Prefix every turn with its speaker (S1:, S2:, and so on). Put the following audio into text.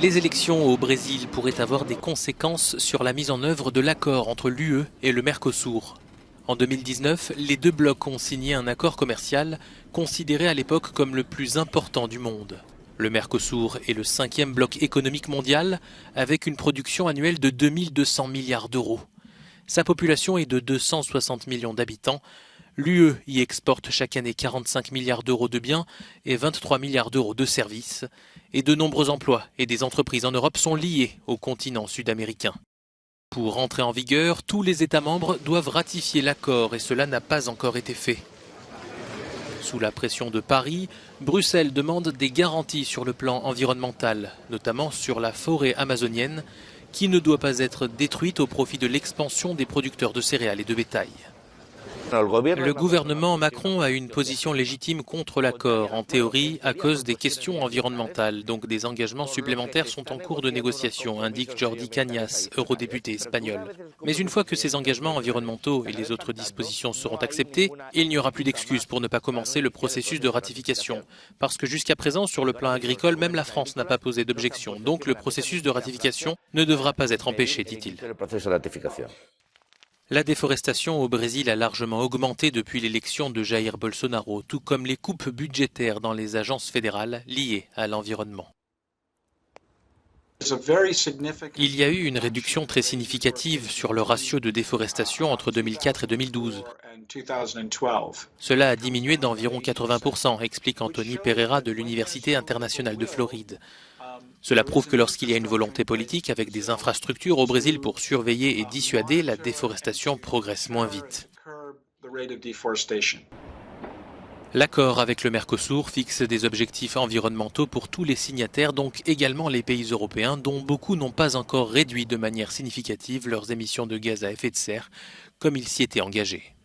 S1: Les élections au Brésil pourraient avoir des conséquences sur la mise en œuvre de l'accord entre l'UE et le Mercosur. En 2019, les deux blocs ont signé un accord commercial considéré à l'époque comme le plus important du monde. Le Mercosur est le 5e bloc économique mondial avec une production annuelle de 2200 milliards d'euros. Sa population est de 260 millions d'habitants. L'UE y exporte chaque année 45 milliards d'euros de biens et 23 milliards d'euros de services. Et de nombreux emplois et des entreprises en Europe sont liés au continent sud-américain. Pour entrer en vigueur, tous les États membres doivent ratifier l'accord et cela n'a pas encore été fait. Sous la pression de Paris, Bruxelles demande des garanties sur le plan environnemental, notamment sur la forêt amazonienne, qui ne doit pas être détruite au profit de l'expansion des producteurs de céréales et de bétail. Le gouvernement Macron a une position légitime contre l'accord, en théorie à cause des questions environnementales, donc des engagements supplémentaires sont en cours de négociation, indique Jordi Cañas, eurodéputé espagnol. Mais une fois que ces engagements environnementaux et les autres dispositions seront acceptés, il n'y aura plus d'excuses pour ne pas commencer le processus de ratification. Parce que jusqu'à présent, sur le plan agricole, même la France n'a pas posé d'objection, donc le processus de ratification ne devra pas être empêché, dit-il. La déforestation au Brésil a largement augmenté depuis l'élection de Jair Bolsonaro, tout comme les coupes budgétaires dans les agences fédérales liées à l'environnement. Il y a eu une réduction très significative sur le ratio de déforestation entre 2004 et 2012. Cela a diminué d'environ 80%, explique Anthony Pereira de l'Université internationale de Floride. Cela prouve que lorsqu'il y a une volonté politique avec des infrastructures au Brésil pour surveiller et dissuader, la déforestation progresse moins vite. L'accord avec le Mercosur fixe des objectifs environnementaux pour tous les signataires, donc également les pays européens, dont beaucoup n'ont pas encore réduit de manière significative leurs émissions de gaz à effet de serre, comme ils s'y étaient engagés.